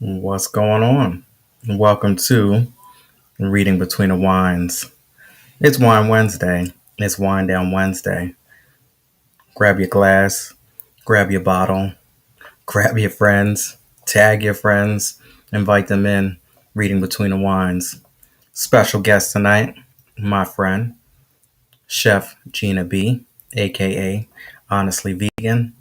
What's going on? Welcome to Reading Between the Wines. It's Wine Wednesday. It's Wine Down Wednesday. Grab your glass, grab your bottle, grab your friends, tag your friends, invite them in. Reading Between the Wines. Special guest tonight, my friend, Chef Gina B, aka Honestly Vegan.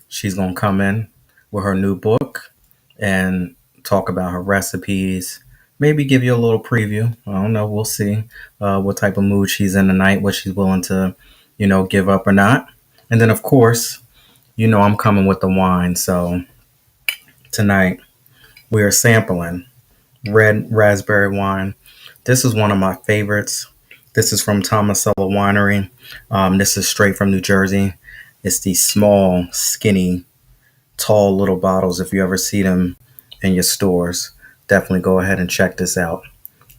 She's going to come in with her new book and talk about her recipes. Maybe give you a little preview. I don't know. We'll see what type of mood she's in tonight, what she's willing to, give up or not. And then, of course, I'm coming with the wine. So tonight we are sampling red raspberry wine. This is one of my favorites. This is from Tomasella Winery. This is straight from New Jersey. It's these small, skinny, tall little bottles. If you ever see them in your stores, definitely go ahead and check this out.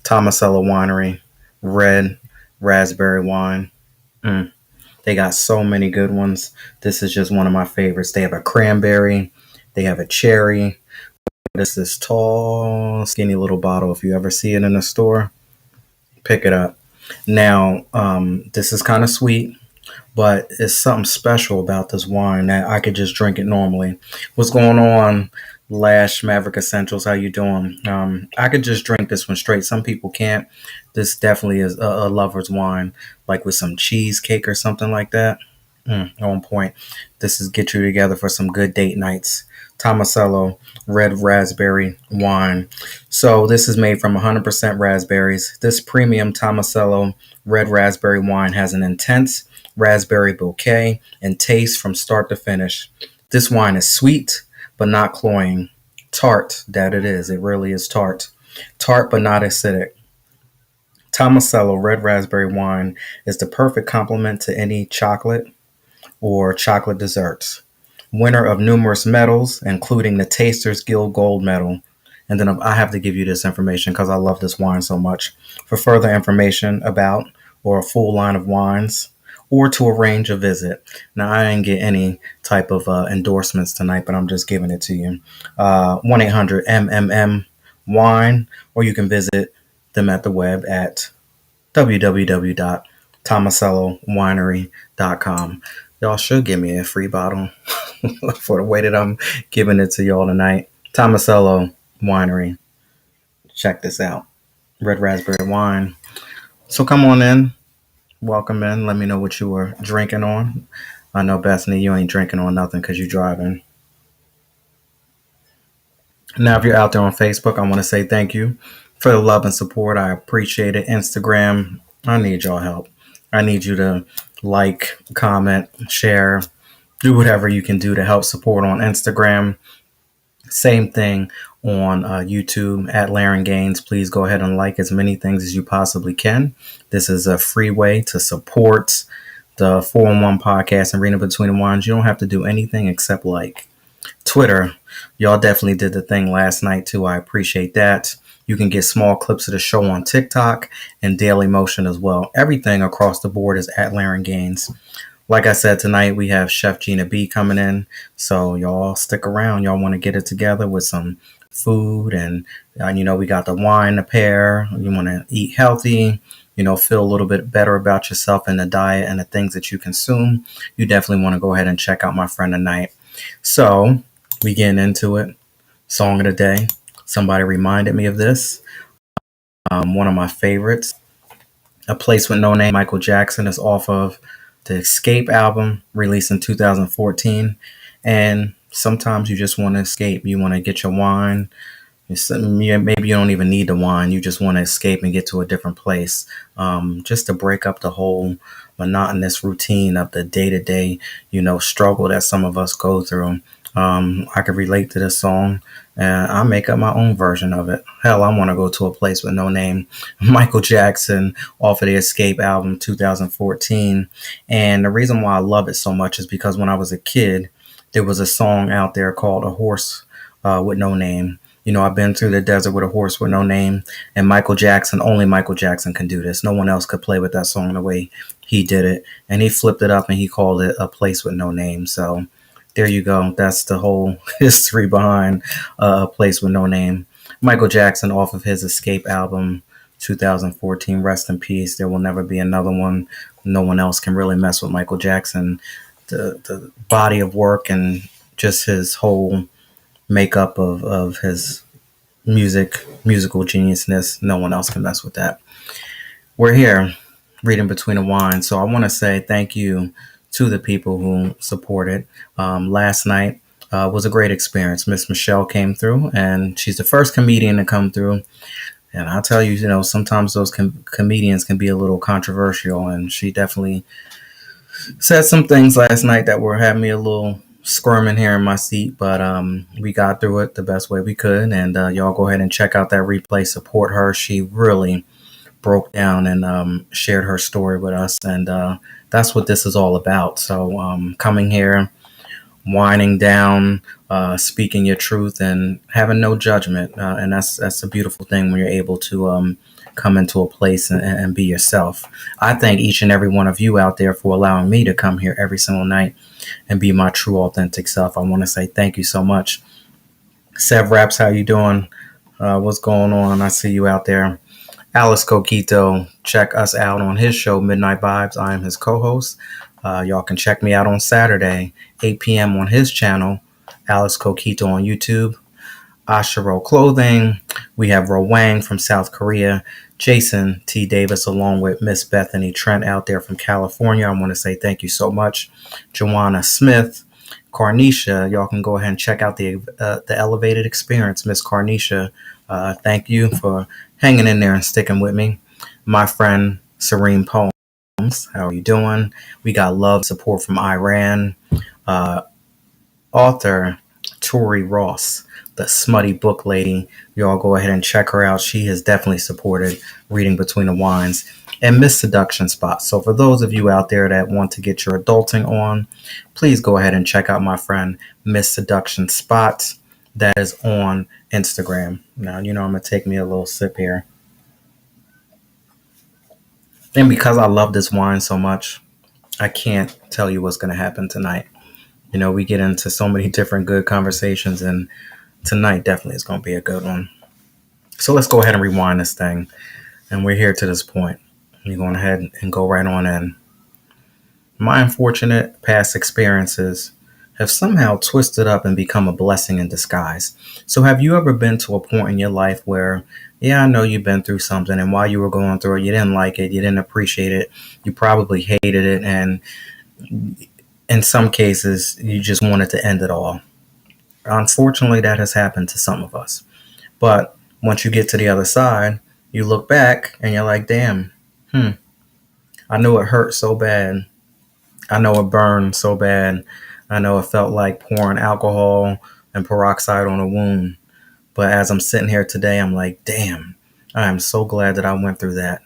Tomasella Winery, red raspberry wine. They got so many good ones. This is just one of my favorites. They have a cranberry, they have a cherry. This is tall, skinny little bottle. If you ever see it in the store, pick it up. Now, this is kind of sweet, but it's something special about this wine that I could just drink it normally. What's going on, Lash Maverick Essentials? How you doing? I could just drink this one straight. Some people can't. This definitely is a lover's wine, like with some cheesecake or something like that. On point. This is get you together for some good date nights. Tomasello red raspberry wine. So this is made from 100% raspberries. This premium Tomasello red raspberry wine has an intense raspberry bouquet and taste from start to finish. This wine is sweet but not cloying. Tart, that it is. It really is tart. Tart but not acidic. Tomasello red raspberry wine is the perfect complement to any chocolate or chocolate desserts. Winner of numerous medals, including the Taster's Guild Gold Medal. And then I have to give you this information because I love this wine so much. For further information about or a full line of wines, or to arrange a visit. Now, I didn't get any type of endorsements tonight, but I'm just giving it to you. 1-800-MMM-WINE, or you can visit them at the web at www.tomasellowinery.com. Y'all should give me a free bottle for the way that I'm giving it to y'all tonight. Tomasello Winery. Check this out. Red raspberry wine. So come on in. Welcome in. Let me know what you were drinking on. I know, Bethany, you ain't drinking on nothing because you're driving. Now, if you're out there on Facebook, I want to say thank you for the love and support. I appreciate it. Instagram, I need y'all help. I need you to like, comment, share, do whatever you can do to help support on Instagram. Same thing on YouTube at Laren Gaines. Please go ahead and like as many things as you possibly can. This is a free way to support the 411 podcast and Reading Between the Wines. You don't have to do anything except like. Twitter, y'all definitely did the thing last night too. I appreciate that. You can get small clips of the show on TikTok and Daily Motion as well. Everything across the board is at Laren Gaines. Like I said, tonight we have Chef Gina B coming in. So y'all stick around. Y'all want to get it together with some food and, we got the wine to pair. You want to eat healthy, feel a little bit better about yourself and the diet and the things that you consume. You definitely want to go ahead and check out my friend tonight. So we getting into it. Song of the day. Somebody reminded me of this. One of my favorites. A Place with No Name. Michael Jackson is off of the Escape album released in 2014. And sometimes you just want to escape. You want to get your wine. Maybe you don't even need the wine. You just want to escape and get to a different place. Just to break up the whole monotonous routine of the day-to-day, struggle that some of us go through. I could relate to this song, and I make up my own version of it. Hell, I want to go to a place with no name. Michael Jackson off of the Escape album 2014. And the reason why I love it so much is because when I was a kid, there was a song out there called A Horse with No Name. I've been through the desert with a horse with no name, and only Michael Jackson can do this. No one else could play with that song the way he did it. And he flipped it up and he called it A Place with No Name. So There you go. That's the whole history behind A Place with No Name. Michael Jackson off of his Escape album 2014. Rest in peace. There will never be another one. No one else can really mess with Michael Jackson. The body of work and just his whole makeup of his musical geniusness. No one else can mess with that. We're here reading between the wines. So I want to say thank you to the people who supported. Last night was a great experience. Miss Michelle came through, and she's the first comedian to come through. And I'll tell you, sometimes those comedians can be a little controversial, and she definitely said some things last night that were having me a little squirming here in my seat, but we got through it the best way we could. And y'all go ahead and check out that replay. Support her. She really broke down and shared her story with us, and that's what this is all about. So coming here, winding down, speaking your truth, and having no judgment, and that's a beautiful thing when you're able to come into a place and be yourself. I thank each and every one of you out there for allowing me to come here every single night and be my true, authentic self. I want to say thank you so much. Sev Raps, how you doing? What's going on? I see you out there. Alice Coquito, check us out on his show, Midnight Vibes. I am his co-host. Y'all can check me out on Saturday, 8 p.m. on his channel, Alice Coquito on YouTube. Ashiro Clothing. We have Ro Wang from South Korea. Jason T. Davis along with Miss Bethany Trent out there from California. I want to say thank you so much. Joanna Smith. Carnisha, y'all can go ahead and check out the Elevated Experience. Miss Carnisha, thank you for hanging in there and sticking with me. My friend Serene Poems, how are you doing? We got love support from Iran. Author Tori Ross, the smutty book lady. Y'all go ahead and check her out. She has definitely supported Reading Between the Wines. And Miss Seduction Spot. So for those of you out there that want to get your adulting on, please go ahead and check out my friend Miss Seduction Spot. That is on Instagram. Now, I'm going to take me a little sip here. And because I love this wine so much, I can't tell you what's going to happen tonight. We get into so many different good conversations, and tonight definitely is going to be a good one. So let's go ahead and rewind this thing. And we're here to this point. You're going ahead and go right on in. My unfortunate past experiences have somehow twisted up and become a blessing in disguise. So have you ever been to a point in your life where, I know you've been through something, and while you were going through it, you didn't like it, you didn't appreciate it, you probably hated it, and in some cases, you just wanted to end it all. Unfortunately, that has happened to some of us. But once you get to the other side, you look back and you're like, damn, I know it hurt so bad. I know it burned so bad. I know it felt like pouring alcohol and peroxide on a wound. But as I'm sitting here today, I'm like, damn, I am so glad that I went through that,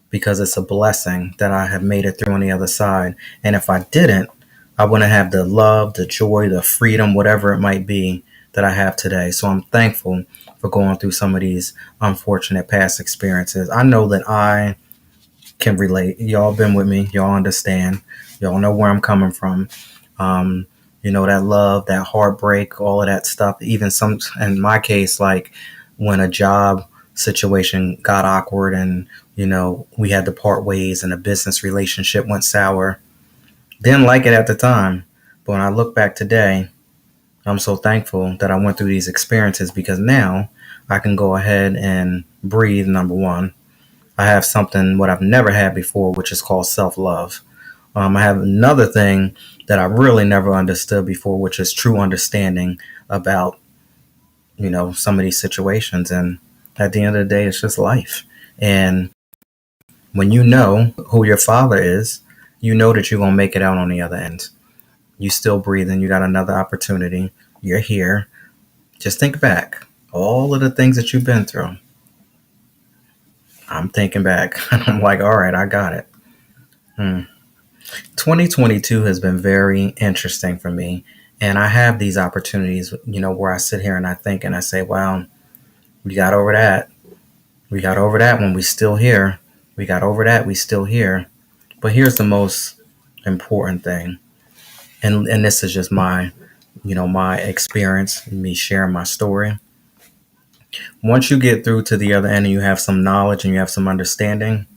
because it's a blessing that I have made it through on the other side. And if I didn't, I wouldn't have the love, the joy, the freedom, whatever it might be that I have today. So I'm thankful for going through some of these unfortunate past experiences. I know that I can relate. Y'all been with me. Y'all understand. Y'all know where I'm coming from. That love, that heartbreak, all of that stuff. Even some, in my case, like when a job situation got awkward and, we had to part ways and a business relationship went sour. Didn't like it at the time. But when I look back today, I'm so thankful that I went through these experiences, because now I can go ahead and breathe, number one. I have something what I've never had before, which is called self-love. I have another thing that I really never understood before, which is true understanding about, some of these situations. And at the end of the day, it's just life. And when you know who your father is, you know that you're going to make it out on the other end. You still breathing. You got another opportunity. You're here. Just think back. All of the things that you've been through. I'm thinking back. I'm like, all right, I got it. 2022 has been very interesting for me. And I have these opportunities, where I sit here and I think and I say, wow, we got over that. We got over that when we still here. We got over that. We still here. But here's the most important thing. and this is just my, my experience, me sharing my story. Once you get through to the other end and you have some knowledge and you have some understanding,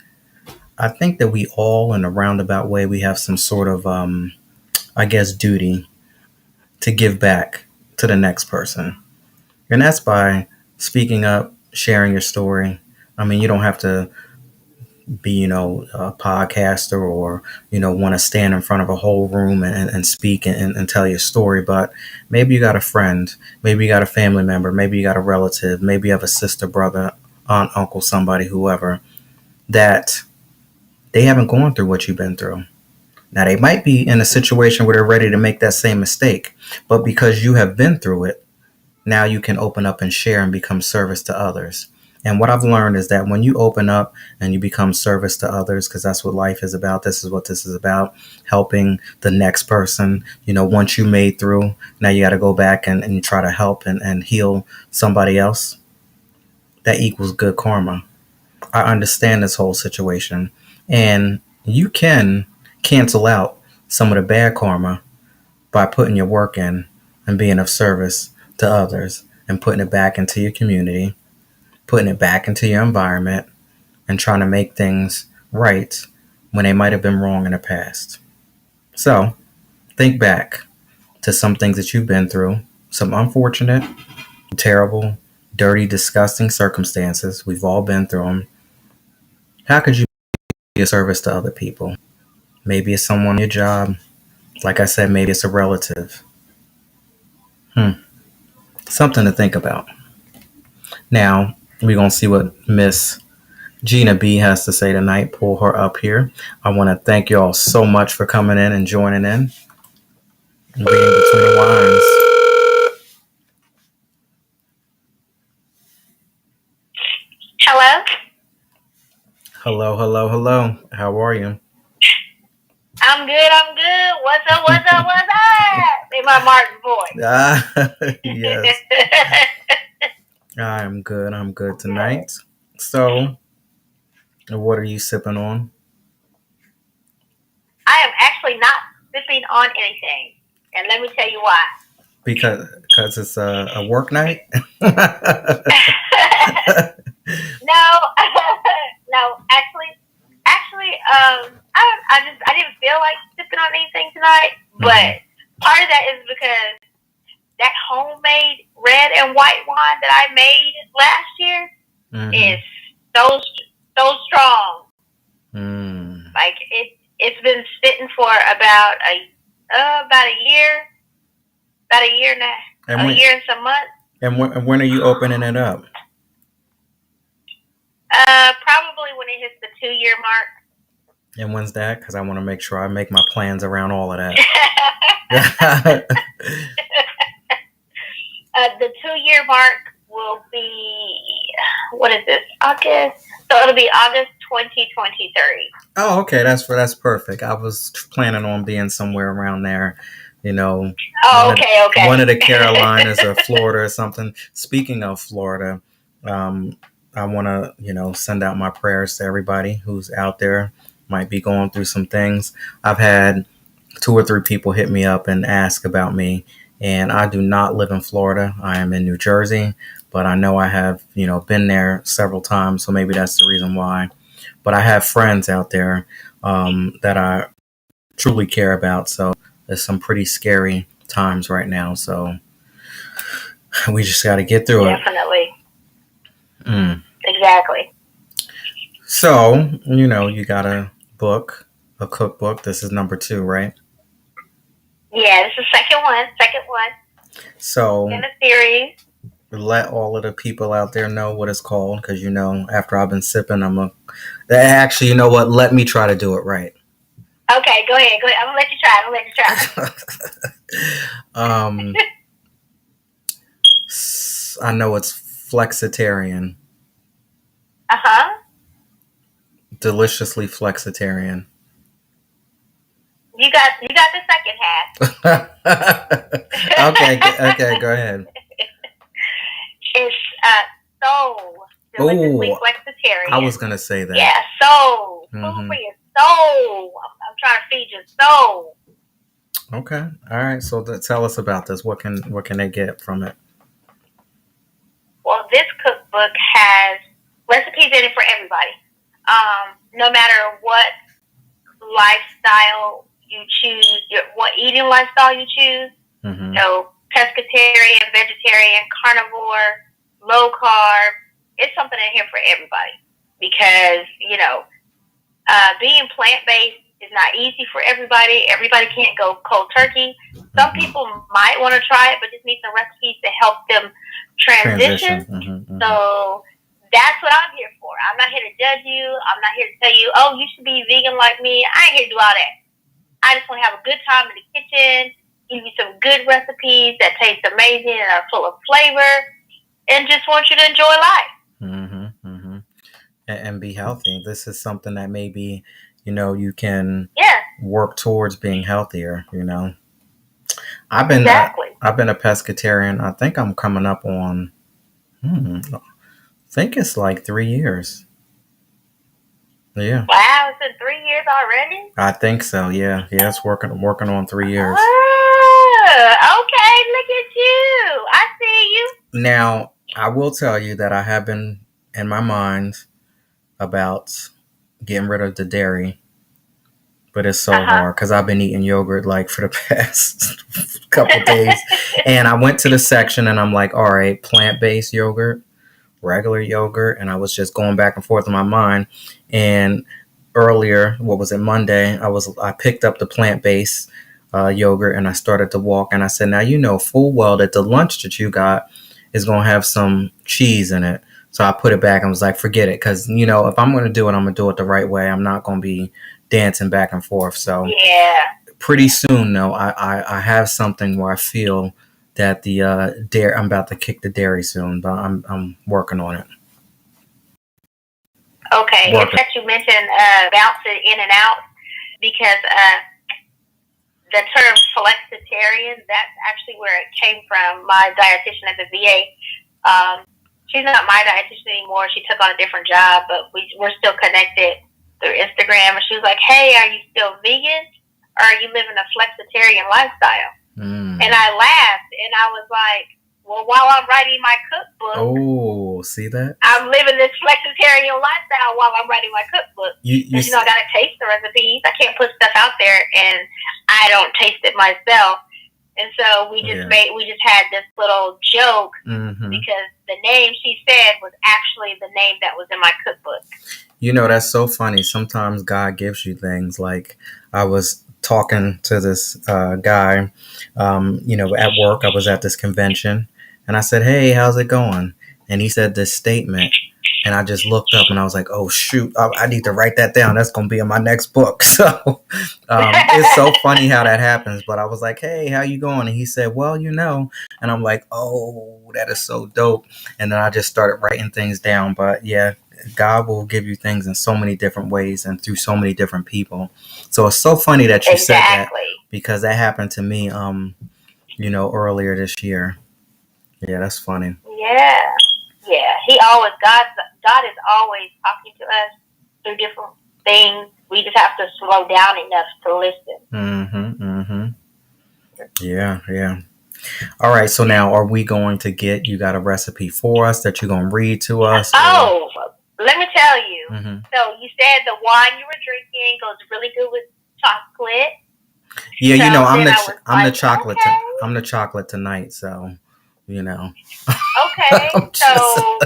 I think that we all, in a roundabout way, we have some sort of, I guess, duty to give back to the next person. And that's by speaking up, sharing your story. I mean, you don't have to be, a podcaster or, want to stand in front of a whole room and speak and tell your story. But maybe you got a friend, maybe you got a family member, maybe you got a relative, maybe you have a sister, brother, aunt, uncle, somebody, whoever, that they haven't gone through what you've been through. Now, they might be in a situation where they're ready to make that same mistake, but because you have been through it, now you can open up and share and become service to others. And what I've learned is that when you open up and you become service to others, because that's what life is about, this is what this is about, helping the next person. Once you made through, now you got to go back and you try to help and heal somebody else. That equals good karma. I understand this whole situation. And you can cancel out some of the bad karma by putting your work in and being of service to others and putting it back into your community, putting it back into your environment, and trying to make things right when they might have been wrong in the past. So think back to some things that you've been through, some unfortunate, terrible, dirty, disgusting circumstances. We've all been through them. How could you be a service to other people? Maybe it's someone on your job. Like I said, maybe it's a relative. Something to think about. Now, we're going to see what Miss Gina B has to say tonight. Pull her up here. I want to thank you all so much for coming in and joining in. Reading Between the Wines. Hello? Hello, hello, hello. How are you? I'm good. What's up? In my Martin voice. Yes. I'm good tonight. So, what are you sipping on? I am actually not sipping on anything. And let me tell you why. Because it's a work night? No, no, actually, I didn't feel like sipping on anything tonight, but part of that is because that homemade red and white wine that I made last year is so strong. Like it's been sitting for about a year and a year and some months. And when are you opening it up? Probably when it hits the 2-year mark. And when's that? Because I want to make sure I make my plans around all of that. The 2-year mark will be, what is this, August? So it'll be August 2023. Oh, okay. That's perfect. I was planning on being somewhere around there, Oh, okay. One of the Carolinas or Florida or something. Speaking of Florida, I want to, send out my prayers to everybody who's out there, might be going through some things. I've had 2 or 3 people hit me up and ask about me. And I do not live in Florida. I am in New Jersey, but I know I have, been there several times. So maybe that's the reason why. But I have friends out there that I truly care about. So there's some pretty scary times right now. So we just got to get through it. Definitely. Exactly. So, you got a cookbook. This is number 2, right? Yeah, this is second one. So, in the series. Let all of the people out there know what it's called, because after I've been sipping, actually, you know what? Let me try to do it right. Okay, go ahead. I'm gonna let you try. I know it's flexitarian. Deliciously flexitarian. You got the second half. Okay, go ahead. It's soul. Deliciously flexitarian. I was gonna say that. Yeah, soul. Food for your soul. I'm trying to feed your soul. Okay. All right. So tell us about this. What can they get from it? Well, this cookbook has recipes in it for everybody. No matter what lifestyle you choose, what eating lifestyle you choose, Mm-hmm. pescatarian, vegetarian, carnivore, low carb, it's something in here for everybody. Because, being plant based is not easy for everybody. Everybody can't go cold turkey. Some Mm-hmm. people might want to try it, but just need some recipes to help them Transition. transition. Mm-hmm. Mm-hmm. So that's what I'm here for. I'm not here to judge you. I'm not here to tell you, oh, you should be vegan like me. I ain't here to do all that. I just want to have a good time in the kitchen, give you some good recipes that taste amazing and are full of flavor, and just want you to enjoy life. Mm-hmm. Mm-hmm. And be healthy. This is something that maybe you can Yeah, work towards being healthier. I've been exactly. I've been a pescatarian. I think I'm coming up on. I think it's like 3 years. Yeah, Wow, it's been 3 years already? I think so. Yeah, yeah. It's working on 3 years. Oh, okay, look at you. I see you. Now, I will tell you that I have been in my mind about getting rid of the dairy, but it's so Uh-huh. hard because I've been eating yogurt like for the past couple days. And I went to the section and I'm like, all right, plant based yogurt, regular yogurt. And I was just going back and forth in my mind. And earlier, what was it, Monday, I picked up the plant based yogurt and I started to walk. And I said, now, full well that the lunch that you got is going to have some cheese in it. So I put it back and was like, forget it. Because, if I'm going to do it, I'm going to do it the right way. I'm not going to be dancing back and forth. So Yeah. pretty soon, though, I have something where I feel that the dairy, I'm about to kick the dairy soon, but I'm working on it. Okay, it's Working. that you mentioned bouncing in and out because the term flexitarian, that's actually where it came from. My dietitian at the VA, she's not my dietitian anymore. She took on a different job, but we're still connected through Instagram. And she was like, hey, are you still vegan? Or are you living a flexitarian lifestyle? Mm. And I laughed and I was like, well, while I'm writing my cookbook, oh, see that? I'm living this flexitarian lifestyle while I'm writing my cookbook. You I gotta taste the recipes. I can't put stuff out there and I don't taste it myself. And so we just had this little joke because the name she said was actually the name that was in my cookbook. That's so funny. Sometimes God gives you things. Like I was talking to this guy, at work. I was at this convention, and I said, "Hey, how's it going?" And he said this statement, and I just looked up, and I was like, "Oh shoot, I need to write that down. That's going to be in my next book." So it's so funny how that happens. But I was like, "Hey, how you going?" And he said, "Well, and I'm like, "Oh, that is so dope." And then I just started writing things down. But yeah, God will give you things in so many different ways and through so many different people. So it's so funny that you said that because that happened to me, earlier this year. Yeah, that's funny. Yeah. God is always talking to us through different things. We just have to slow down enough to listen. Mm-hmm. Mm-hmm. Yeah, yeah. All right. So now, are we going to get? You got a recipe for us that you're going to read to us? Oh, let me tell you. Mm-hmm. So you said the wine you were drinking goes really good with chocolate. Yeah, I'm the chocolate. Okay. I'm the chocolate tonight. So, Okay. So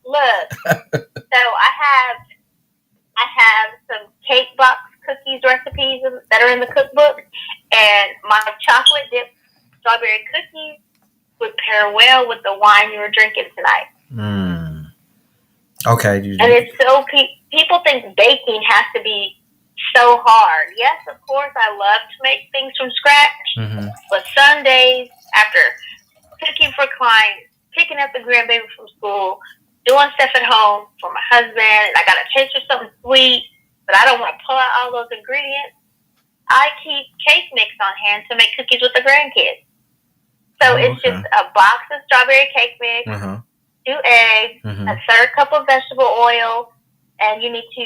look. So I have some cake box cookies recipes that are in the cookbook, and my chocolate dipped strawberry cookies would pair well with the wine you were drinking tonight. Mm. Okay. And it's so people think baking has to be so hard. Yes, of course, I love to make things from scratch, but some days after cooking for clients, picking up the grandbaby from school, doing stuff at home for my husband, and I got a taste for something sweet, but I don't want to pull out all those ingredients. I keep cake mix on hand to make cookies with the grandkids. So it's just a box of strawberry cake mix, 2 eggs, a third cup of vegetable oil, and you need to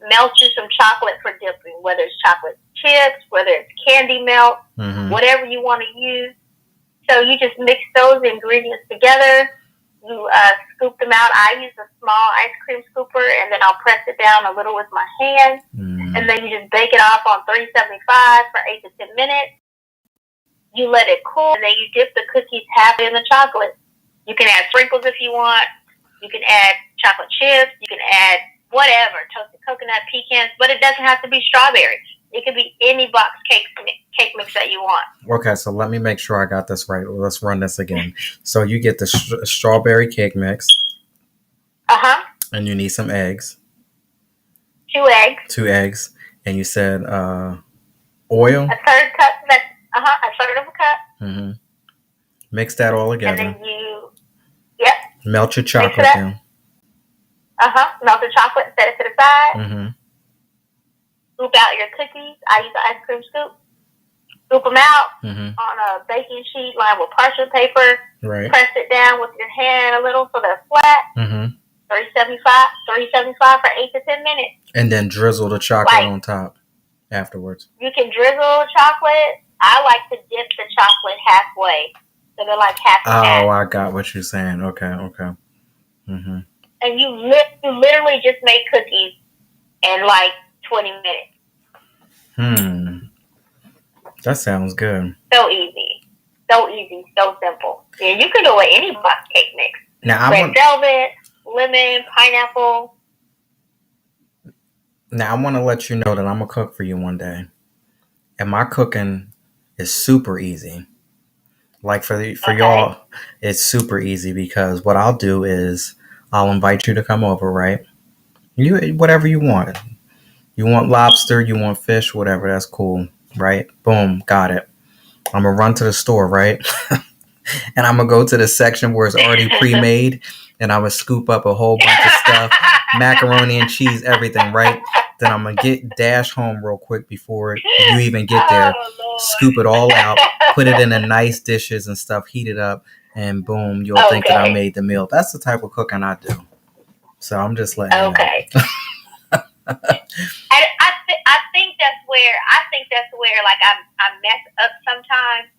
melt you some chocolate for dipping, whether it's chocolate chips, whether it's candy melt, whatever you want to use. So you just mix those ingredients together. You scoop them out. I use a small ice cream scooper, and then I'll press it down a little with my hand. And then you just bake it off on 375 for 8 to 10 minutes. You let it cool, and then you dip the cookies half in the chocolate. You can add sprinkles if you want. You can add chocolate chips. You can add whatever, toasted coconut, pecans, but it doesn't have to be strawberry. It could be any box cake mix that you want. Okay, so let me make sure I got this right. Let's run this again. So you get the strawberry cake mix. And you need some eggs. 2 eggs. 2 eggs. And you said oil? A third cup. A third of a cup. Mix that all together. And then melt your chocolate down. Melt the chocolate, set it to the side. Scoop out your cookies. I use the ice cream scoop. Scoop them out on a baking sheet lined with parchment paper. Right. Press it down with your hand a little so they're flat. 375 for 8 to 10 minutes. And then drizzle the chocolate on top afterwards. You can drizzle chocolate. I like to dip the chocolate halfway. So they're like half and half. Oh, I got what you're saying. Okay. And you literally just make cookies in like 20 minutes. That sounds good. So easy, so simple. Yeah, you can do it any box cake mix. Now, red velvet, lemon, pineapple. Now, I want to let you know that I'm going to cook for you one day. And my cooking is super easy. Like for y'all, it's super easy because what I'll do is I'll invite you to come over, right? Whatever you want. You want lobster, you want fish, whatever, that's cool, right? Boom, got it. I'm going to run to the store, right? And I'm going to go to the section where it's already pre-made, and I'm going to scoop up a whole bunch of stuff, macaroni and cheese, everything, right? Then I'm going to dash home real quick before you even get there, scoop it all out, put it in the nice dishes and stuff, heat it up, and boom, you'll think that I made the meal. That's the type of cooking I do. So I'm just letting you know. I think that's where like I mess up sometimes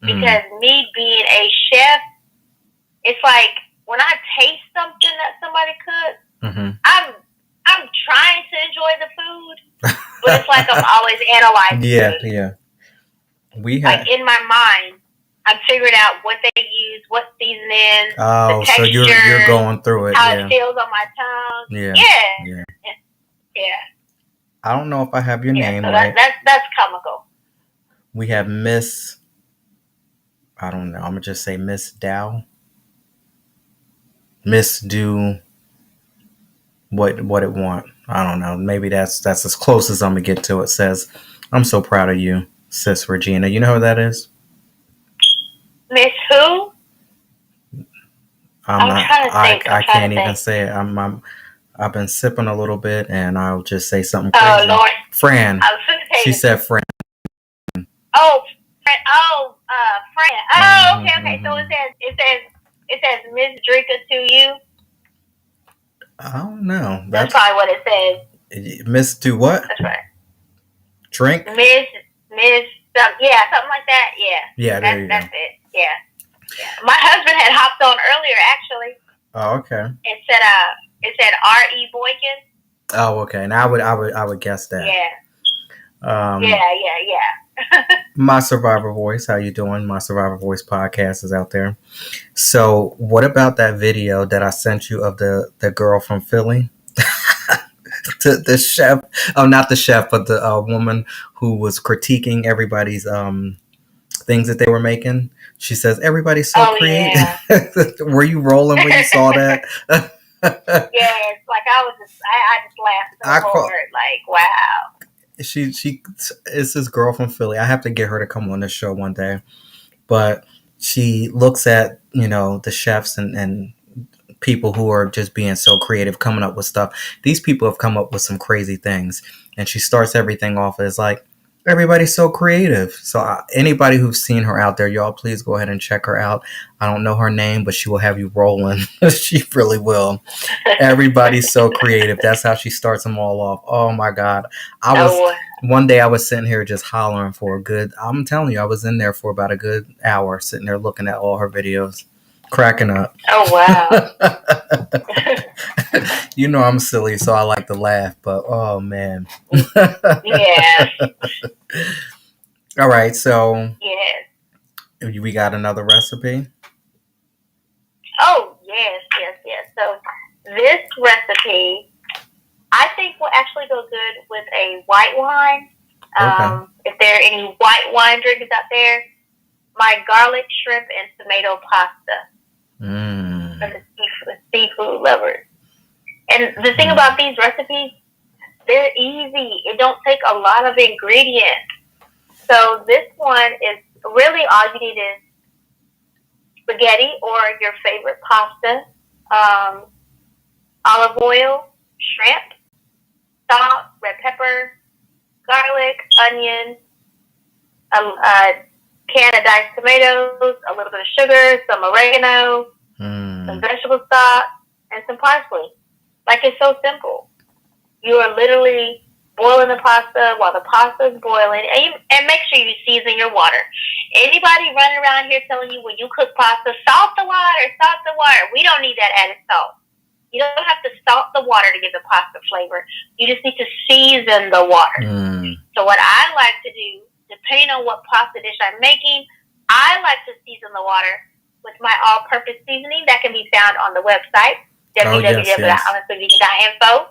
because me being a chef, it's like when I taste something that somebody cooks, I'm trying to enjoy the food, but it's like I'm always analyzing. Yeah. Like in my mind, I'm figuring out what they use, what seasonings, the texture, so you're going through it, how it feels on my tongue. Yeah. I don't know if I have your name so right. That's comical. We have Miss. I don't know. I'm gonna just say Miss Dow. Miss Do what it want. I don't know. Maybe that's as close as I'm gonna get to it. Says, I'm so proud of you, Sis Regina. You know who that is? Miss who? I can't even say it. I've been sipping a little bit, and I'll just say something crazy. Oh Lord, Fran. She said Fran. Fran. Oh, Fran. Oh, okay. So it says Miss Drinker to you. I don't know. That's probably what it says. Miss do what? That's right. Drink. Miss. Something like that. Yeah. There you go. That's it. Yeah. My husband had hopped on earlier, actually. Oh, okay. It said R.E. Boykin. Oh, okay. And I would guess that. Yeah. Yeah. My Survivor Voice, how you doing? My Survivor Voice podcast is out there. So, what about that video that I sent you of the girl from Philly? the chef, not the chef, but the woman who was critiquing everybody's things that they were making. She says everybody's so creative. Yeah. Were you rolling when you saw that? Yes, like I just laughed so hard, like wow. She is this girl from Philly. I have to get her to come on this show one day. But she looks at, the chefs and people who are just being so creative, coming up with stuff. These people have come up with some crazy things. And she starts everything off as like, Everybody's so creative. So anybody who's seen her out there, y'all, please go ahead and check her out. I don't know her name, but she will have you rolling. She really will. Everybody's so creative. That's how she starts them all off. Oh my God. One day I was sitting here just hollering for a good, I'm telling you, I was in there for about a good hour sitting there looking at all her videos, cracking up. Oh, wow. You know I'm silly, so I like to laugh, but oh man. Yeah. All right, so yes. We got another recipe? Oh, yes. So this recipe, I think, will actually go good with a white wine. Okay. If there are any white wine drinkers out there, my garlic, shrimp, and tomato pasta for the seafood lovers. And the thing about these recipes, they're easy. It don't take a lot of ingredients. So this one is really all you need is spaghetti or your favorite pasta, olive oil, shrimp, salt, red pepper, garlic, onion, a can of diced tomatoes, a little bit of sugar, some oregano, some vegetable stock, and some parsley. Like, it's so simple. You are literally boiling the pasta while the pasta is boiling, and make sure you season your water. Anybody running around here telling you when you cook pasta, salt the water. We don't need that added salt. You don't have to salt the water to give the pasta flavor. You just need to season the water. So what I like to do, depending on what pasta dish I'm making, I like to season the water with my all-purpose seasoning that can be found on the www.honestlyvegan.info.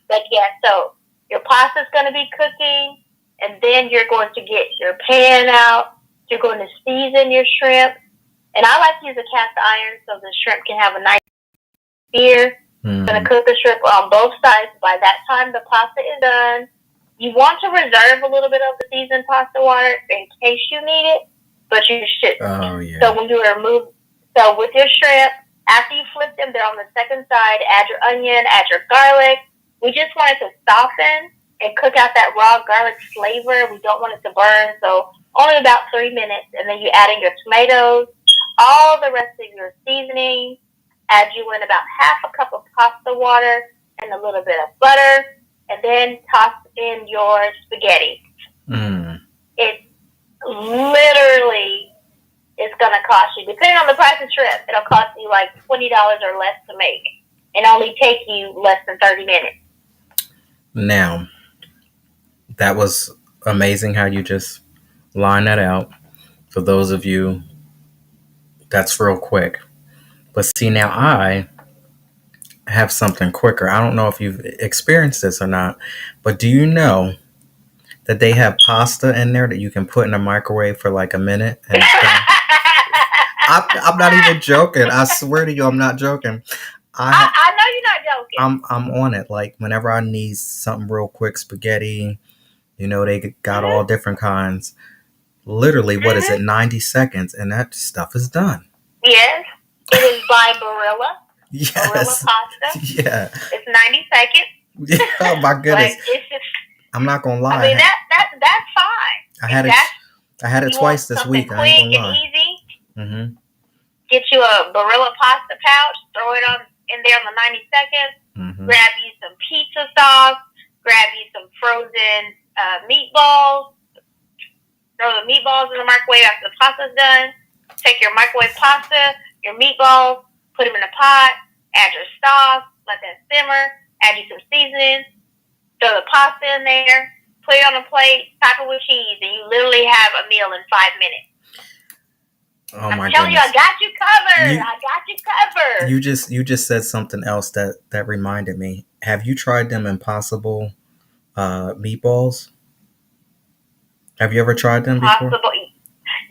But yeah, so your pasta's going to be cooking, and then you're going to get your pan out. You're going to season your shrimp. And I like to use a cast iron so the shrimp can have a nice sear. You're going to cook the shrimp on both sides. By that time, the pasta is done. You want to reserve a little bit of the seasoned pasta water in case you need it, but you shouldn't. Oh, yeah. So when you remove, so with your shrimp, after you flip them, they're on the second side. Add your onion, add your garlic. We just want it to soften and cook out that raw garlic flavor. We don't want it to burn, so only about 3 minutes. And then you add in your tomatoes, all the rest of your seasoning. Add you in about half a cup of pasta water and a little bit of butter, and then toss in your spaghetti. It literally is going to cost you, depending on the price of shrimp, it'll cost you like $20 or less to make, and only take you less than 30 minutes. Now, that was amazing how you just lined that out. For those of you, that's real quick. But see, now I have something quicker. I don't know if you've experienced this or not, but do you know that they have pasta in there that you can put in the microwave for like a minute? And I'm not even joking. I swear to you, I'm not joking. I know you're not joking. I'm on it. Like, whenever I need something real quick, spaghetti, you know, they got all different kinds. Literally, what is it, 90 seconds, and that stuff is done. Yes. It is by Barilla. Yes. Barilla pasta. Yeah. It's 90 seconds. Oh, my goodness. Like, it's just, I'm not going to lie. I mean, that's fine. I had it twice this week. I ain't gonna lie. Quick and easy. Get you a Barilla pasta pouch. Throw it in there on the 90 seconds. Grab you some pizza sauce. Grab you some frozen meatballs. Throw the meatballs in the microwave after the pasta's done. Take your microwave pasta, your meatballs, put them in a pot. Add your sauce. Let that simmer. Add you some seasoning. Throw the pasta in there. Put it on a plate. Top it with cheese, and you literally have a meal in 5 minutes. Oh, my I'm telling goodness. you, I got you covered. I got you covered. You just said something else that reminded me. Have you tried them Impossible meatballs? Have you ever tried them before?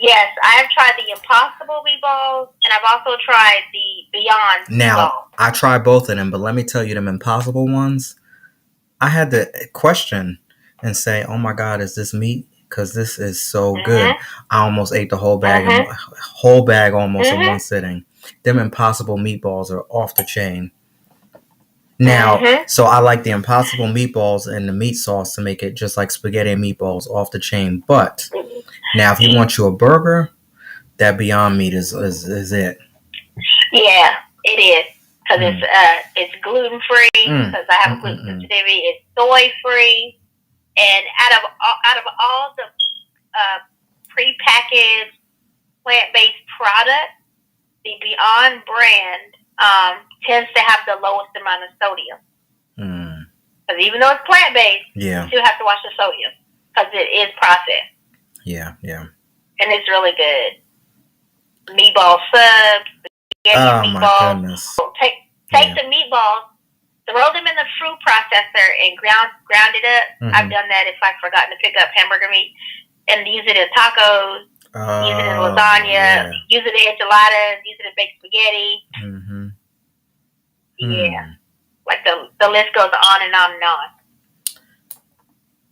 Yes, I have tried the Impossible meatballs, and I've also tried the Beyond Now, meatballs. I tried both of them, but let me tell you, them Impossible ones, I had to question and say, oh my God, is this meat? Because this is so good. I almost ate the whole bag, almost in one sitting. Them Impossible meatballs are off the chain. Now, so I like the Impossible meatballs and the meat sauce to make it just like spaghetti and meatballs off the chain. But now, if you want you a burger, that Beyond Meat is it. Yeah, it is. Because it's gluten free. Because I have a gluten sensitivity. It's soy free, and out of all the prepackaged plant-based products, the Beyond brand tends to have the lowest amount of sodium. Because even though it's plant-based, you still have to watch the sodium because it is processed. Yeah. And it's really good. Meatball subs, spaghetti meatballs. My goodness. So take the meatballs, throw them in the fruit processor and ground it up. I've done that if I've forgotten to pick up hamburger meat. And use it in tacos, use it in lasagna, use it in enchiladas, use it in baked spaghetti. Yeah. Like the list goes on and on and on.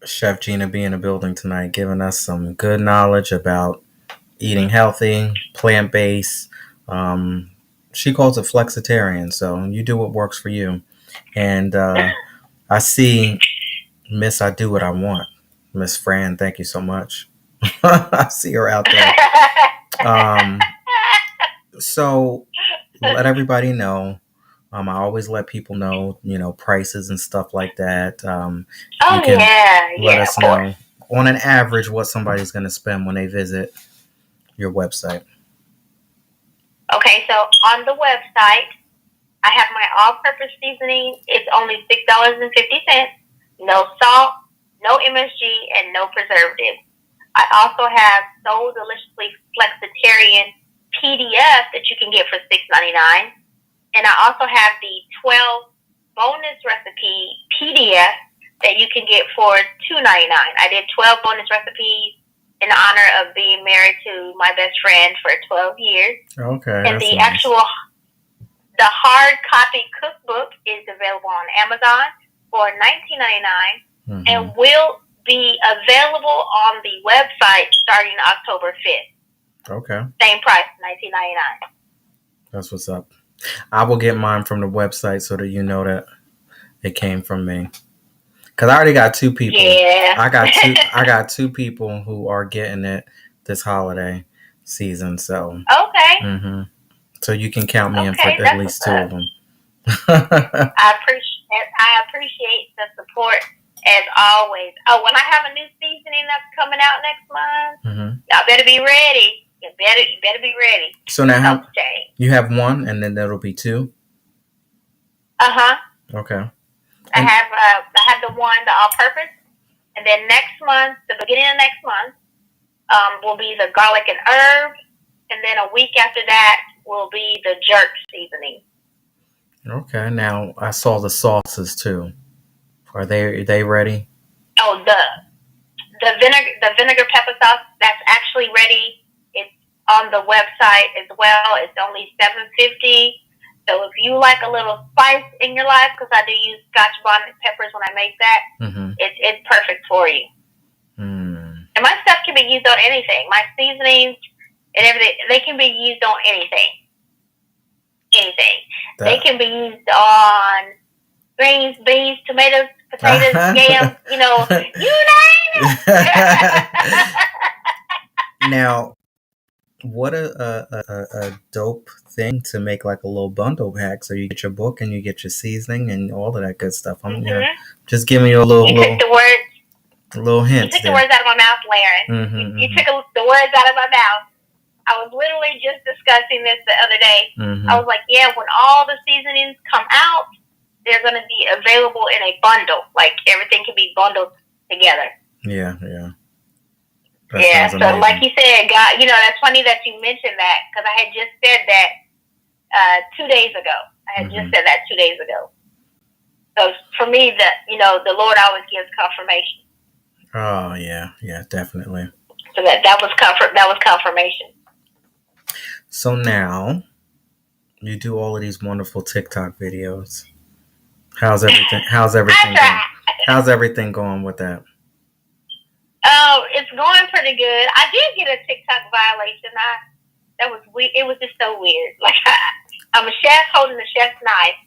Chef Gina be in the building tonight, giving us some good knowledge about eating healthy, plant-based. She calls it flexitarian, so you do what works for you. And I see Miss I Do What I Want. Miss Fran, thank you so much. I see her out there. So let everybody know. I always let people know, prices and stuff like that. You can let us know on an average what somebody's going to spend when they visit your website. Okay, so on the website, I have my all-purpose seasoning. It's only $6.50. No salt, no MSG, and no preservative. I also have So Deliciously Flexitarian PDF that you can get for $6.99. And I also have the 12 bonus recipe PDF that you can get for $2.99. I did 12 bonus recipes in honor of being married to my best friend for 12 years. Okay. And the the hard copy cookbook is available on Amazon for $19.99 and will be available on the website starting October 5th. Okay. Same price, $19.99. That's what's up. I will get mine from the website so that you know that it came from me. Because I already got 2 people. Yeah. I got 2 people who are getting it this holiday season. So. Okay. So you can count me in for at least 2 of them. I appreciate the support as always. Oh, when I have a new seasoning that's coming out next month, y'all better be ready. You better be ready. So now you have 1, and then that'll be 2. Okay. I have the one, the all-purpose, and then next month, the beginning of next month, will be the garlic and herb, and then a week after that will be the jerk seasoning. Okay. Now I saw the sauces too. Are they ready? Oh, the vinegar pepper sauce that's actually ready. It's on the website as well. It's only $7.50. So if you like a little spice in your life, because I do use Scotch bonnet peppers when I make that, it's perfect for you. And my stuff can be used on anything. My seasonings and everything, they can be used on anything. They can be used on greens, beans, tomatoes, potatoes, yams, you name it. Now, what a dope thing to make like a little bundle pack. So you get your book and you get your seasoning and all of that good stuff. I'm just giving you a little hint. You took the words out of my mouth, Laren. You took the words out of my mouth. I was literally just discussing this the other day. I was like, yeah, when all the seasonings come out, they're going to be available in a bundle. Like everything can be bundled together. Yeah. So like you said, God, that's funny that you mentioned that because I had just said that 2 days ago. I had just said that 2 days ago. So for me, the Lord always gives confirmation. Oh yeah, definitely. So that was confirmation. So now you do all of these wonderful TikTok videos. How's everything going? How's everything going with that? Oh, it's going pretty good. I did get a TikTok violation. That was weird. It was just so weird. Like I'm a chef holding a chef's knife,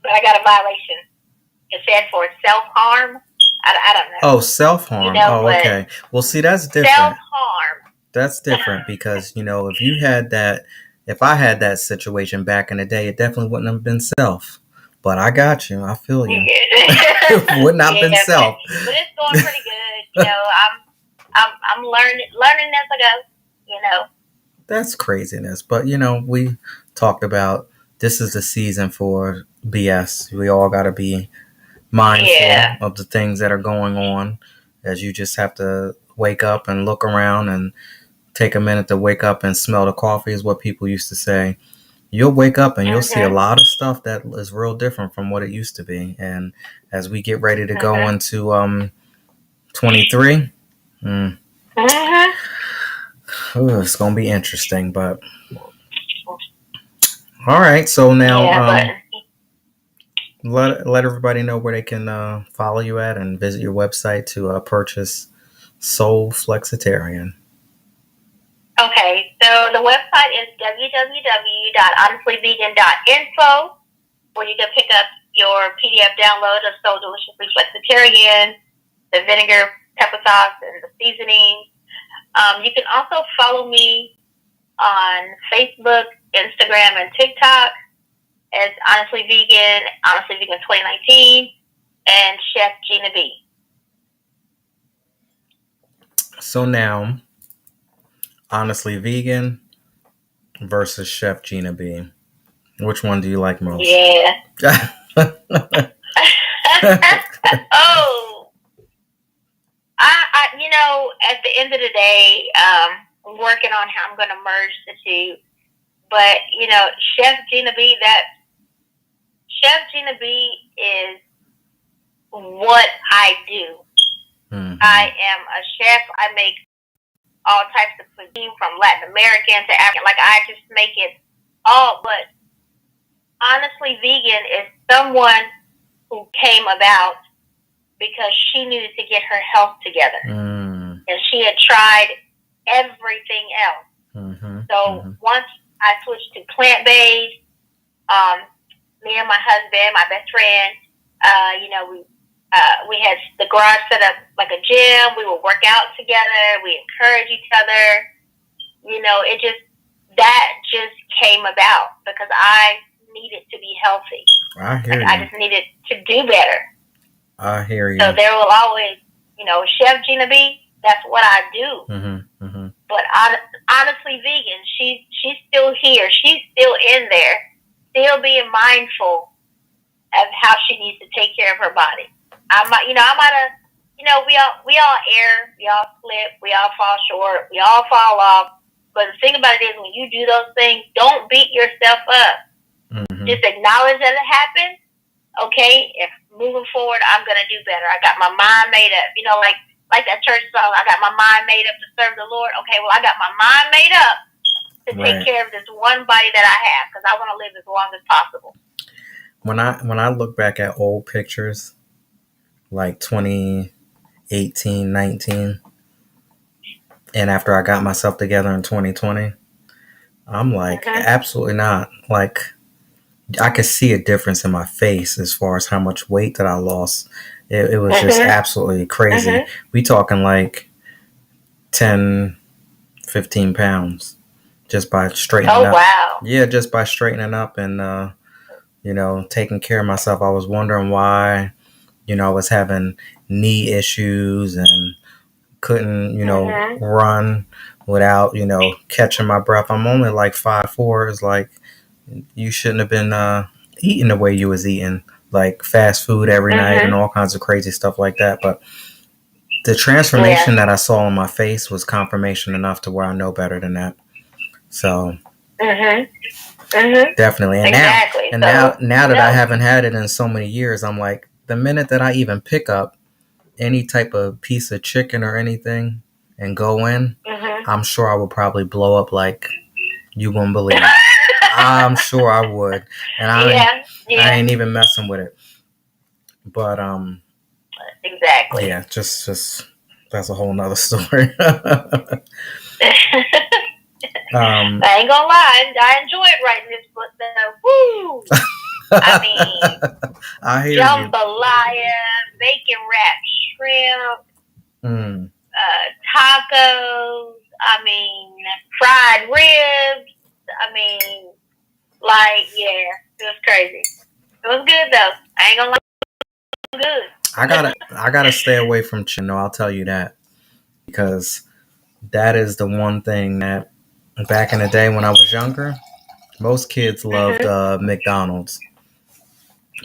but I got a violation. It said for self-harm. I don't know. Oh, self-harm. Oh, okay. Well, see, that's different. Self-harm. That's different because, if I had that situation back in the day, it definitely wouldn't have been self. But I got you. I feel you. It would not have been self. But it's going pretty good. I'm learning as I go. That's craziness. But, we talked about this is the season for BS. We all got to be mindful of the things that are going on, as you just have to wake up and look around and take a minute to wake up and smell the coffee, is what people used to say. You'll wake up and you'll see a lot of stuff that is real different from what it used to be. And as we get ready to go into 23, it's gonna be interesting. But all right, so now let everybody know where they can follow you at and visit your website to purchase Soul Flexitarian. Okay, so the website is www.honestlyvegan.info, where you can pick up your PDF download of So Deliciously Flexitarian, the vinegar, pepper sauce, and the seasoning. You can also follow me on Facebook, Instagram, and TikTok as Honestly Vegan 2019, and Chef Gina B. So now, Honestly Vegan versus Chef Gina B. Which one do you like most? Yeah. Oh, at the end of the day, I'm working on how I'm going to merge the two. But Chef Gina B is what I do. Mm-hmm. I am a chef. I make all types of cuisine, from Latin American to African. Like, I just make it all. But Honestly Vegan is someone who came about because she needed to get her health together. And she had tried everything else. So once I switched to plant-based, me and my husband, my best friend, we had the garage set up like a gym. We would work out together. We encourage each other. That just came about because I needed to be healthy. I hear you. I just needed to do better. I hear you. So there will always, Chef Gina B, that's what I do. But Honestly Vegan, she's still here. She's still in there, still being mindful of how she needs to take care of her body. We all err, we all slip, we all fall short, we all fall off. But the thing about it is, when you do those things, don't beat yourself up. Just acknowledge that it happened. Okay, if moving forward, I'm gonna do better. I got my mind made up. Like that church song, I got my mind made up to serve the Lord. Okay, well, I got my mind made up to take care of this one body that I have, because I want to live as long as possible. When I look back at old pictures, like 2018, 19, and after I got myself together in 2020, I'm like, absolutely not. Like, I could see a difference in my face as far as how much weight that I lost. It was just absolutely crazy. We talking like 10, 15 pounds just by straightening up. Oh, wow. Yeah, just by straightening up and, taking care of myself. I was wondering why, I was having knee issues and couldn't, run without, catching my breath. I'm only like 5'4". It's like, you shouldn't have been eating the way you was eating, like fast food every night and all kinds of crazy stuff like that. But the transformation that I saw on my face was confirmation enough to where I know better than that. So definitely. And now that I haven't had it in so many years, I'm like, the minute that I even pick up any type of piece of chicken or anything and go in, I'm sure I would probably blow up like you wouldn't believe. I'm sure I would. And I ain't even messing with it. But exactly. Yeah, just that's a whole nother story. I ain't gonna lie, I enjoyed writing this book though. Woo! I mean, I hear you. jambalaya, bacon wrapped shrimp, Mm. tacos. I mean, fried ribs. I mean, like, yeah, it was crazy. It was good though. I ain't gonna lie, it was good. I gotta stay away from chicken. No, I'll tell you that because that is the one thing that back in the day when I was younger, most kids loved Mhm. McDonald's.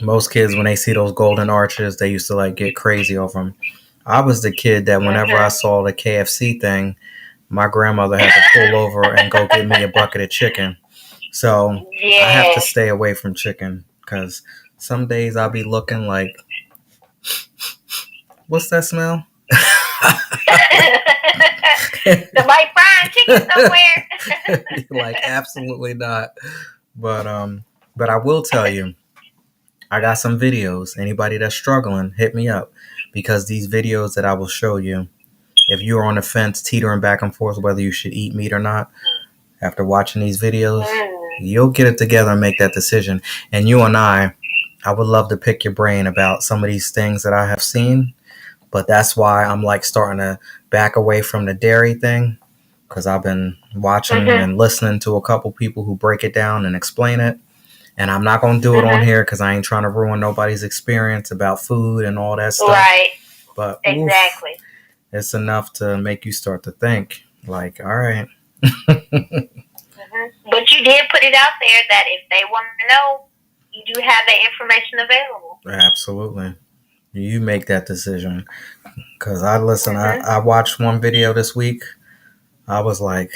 Most kids, when they see those golden arches, they used to like get crazy over them. I was the kid that whenever I Mhm. saw the KFC thing, my grandmother had to pull over and go get me a bucket of chicken. So I have to Yeah. stay away from chicken because some days I'll be looking like, what's that smell? Somebody frying chicken somewhere. Like absolutely not. But I will tell you, I got some videos. Anybody that's struggling, hit me up because these videos that I will show you, if you're on the fence, teetering back and forth whether you should eat meat or not, after watching these videos, Mm. you'll get it together and make that decision. And you and I would love to pick your brain about some of these things that I have seen. But that's why I'm like starting to back away from the dairy thing because I've been watching Mhm. and listening to a couple people who break it down and explain it. And I'm not going to do it on Mhm. here because I ain't trying to ruin nobody's experience about food and all that stuff. Right. But oof, Exactly. it's enough to make you start to think like, all right. Mhm. But you did put it out there that if they want to know, you do have that information available. Absolutely. You make that decision. Because I listen, Mhm. I watched one video this week. I was like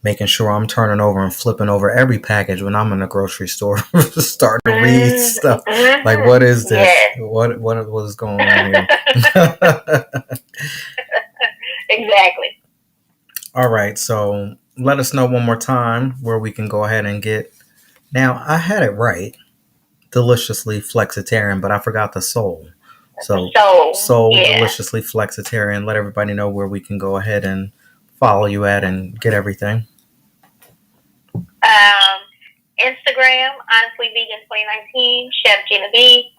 making sure I'm turning over and flipping over every package when I'm in the grocery store, starting to read stuff. Like, Mhm. what is this? Yes. What is going on here? Exactly. All right, so let us know one more time where we can go ahead and get. Now, I had it right, deliciously flexitarian, but I forgot the soul. So, So soul yeah. deliciously flexitarian. Let everybody know where we can go ahead and follow you at and get everything. Um, Instagram, Honestly Vegan 2019, Chef Gina B.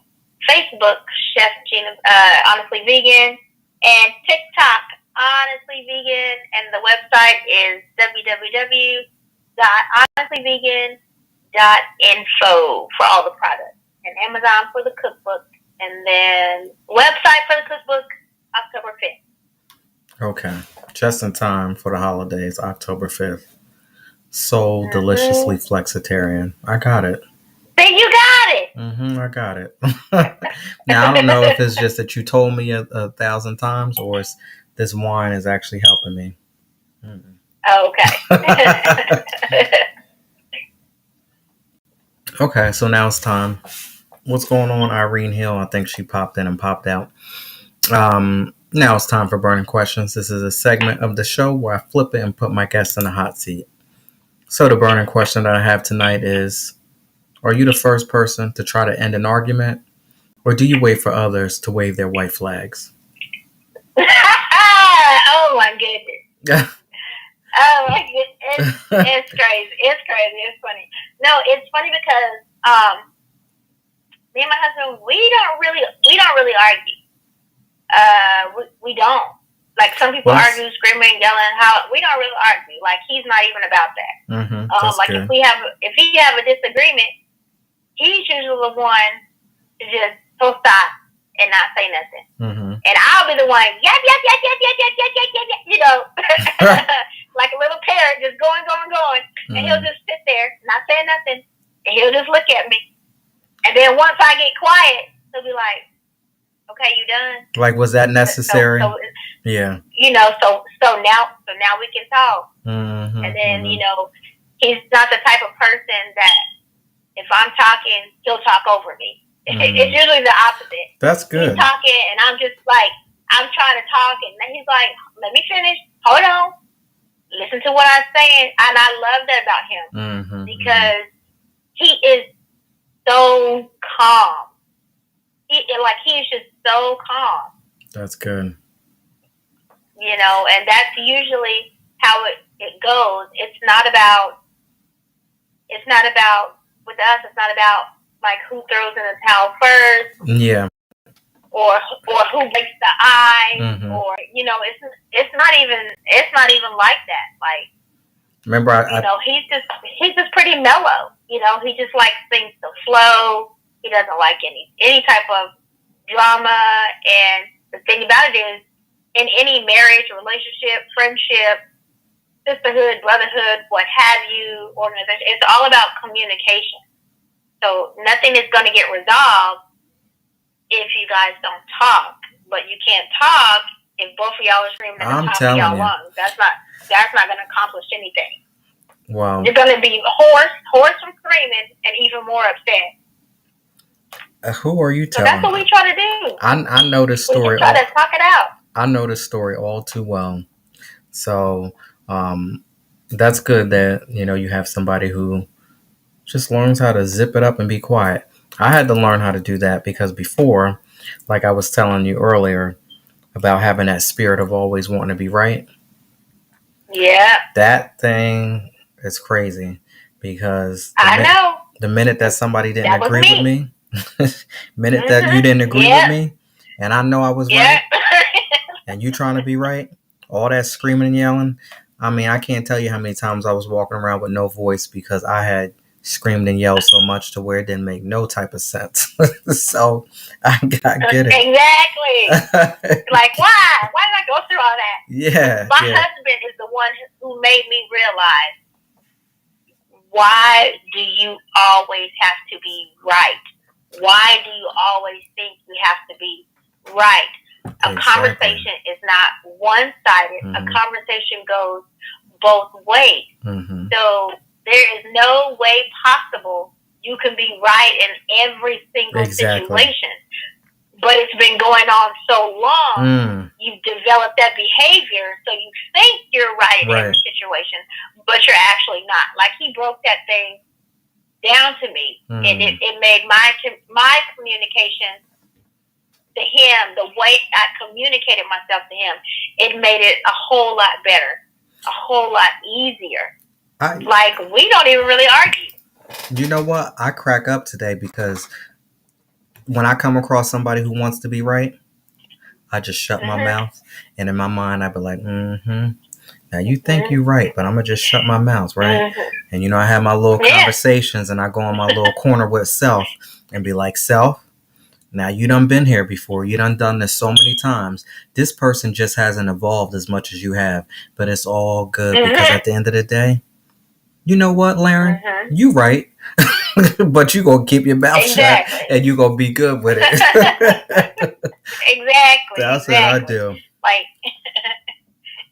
Facebook, Chef Gina, Honestly Vegan, and TikTok, Honestly Vegan, and the website is www.honestlyvegan.info for all the products, and Amazon for the cookbook, and then website for the cookbook, October 5th. Okay, just in time for the holidays, October 5th. Soul deliciously Mm-hmm. flexitarian. I got it. See, you got it. I got it. Now, I don't know if it's just that you told me a thousand times or it's, this wine is actually helping me. Mm. Okay. Okay, so now it's time. What's going on, Irene Hill? I think she popped in and popped out. Now it's time for burning questions. This is a segment of the show where I flip it and put my guests in the hot seat. So the burning question that I have tonight is: are you the first person to try to end an argument, or do you wait for others to wave their white flags? Oh my goodness. Oh my goodness. It's crazy. It's crazy. It's funny. No, it's funny because me and my husband we don't really argue. We don't. Like some people What's argue, screaming, yelling. How we don't really argue. Like he's not even about that. That's Like if good. he have a disagreement, he's usually the one to just stop and not say nothing. Mm-hmm. And I'll be the one, yep, yep, yep, yep, yep, yep, yep, yep, yep, yep, you know, like a little parrot just going, going, going. And he'll just sit there, not saying nothing, and he'll just look at me. And then once I get quiet, he'll be like, okay, you done? Like, was that necessary? Yeah. You know, so now we can talk. Mm-hmm. And then, you know, he's not the type of person that if I'm talking, he'll talk over me. It's usually the opposite. That's good. He's talking, and I'm just like, I'm trying to talk, and then he's like, let me finish. Hold on. Listen to what I'm saying. And I love that about him because he is so calm. He is just so calm. That's good. You know, and that's usually how it goes. It's not about with us. It's not about like who throws in the towel first, Yeah. or who breaks the ice, Mm-hmm. or it's not even like that. Like, remember, he's just pretty mellow. He just likes things to flow. He doesn't like any type of drama. And the thing about it is, in any marriage, relationship, friendship, sisterhood, brotherhood, what have you, organization, it's all about communication. So nothing is going to get resolved if you guys don't talk. But you can't talk if both of y'all are screaming at the top of y'all lungs. That's not going to accomplish anything. Wow. You're going to be hoarse from screaming and even more upset. Who are you telling? So that's what we try to do. I know this story. We try to talk it out. I know this story all too well. So that's good that you have somebody who just learns how to zip it up and be quiet. I had to learn how to do that because before, like I was telling you earlier about having that spirit of always wanting to be right. Yeah. That thing is crazy because the minute that somebody didn't agree with me, minute that you didn't agree with me, and I know I was right, and you trying to be right, all that screaming and yelling. I mean, I can't tell you how many times I was walking around with no voice because I had screamed and yelled so much to where it didn't make no type of sense. So I get it. Exactly. Like, why did I go through all that? Yeah. My husband is the one who made me realize, why do you always have to be right? Why do you always think you have to be right? A conversation is not one-sided. Mm-hmm. A conversation goes both ways. Mm-hmm. So there is no way possible you can be right in every single situation. But it's been going on so long, you've developed that behavior, so you think you're right in every situation, but you're actually not. Like, he broke that thing down to me, and it made my communication to him, the way I communicated myself to him, it made it a whole lot better, a whole lot easier. Like, we don't even really argue. You know what? I crack up today because when I come across somebody who wants to be right, I just shut my mouth, and in my mind I be like, now you think you're right, but I'm gonna just shut my mouth, right? And I have my little conversations, and I go in my little corner with self and be like, self, now you done been here before, you done this so many times. This person just hasn't evolved as much as you have, but it's all good because at the end of the day, you know what, Laren, you right. But you gonna keep your mouth shut and you gonna be good with it. Exactly. That's what I do. Like,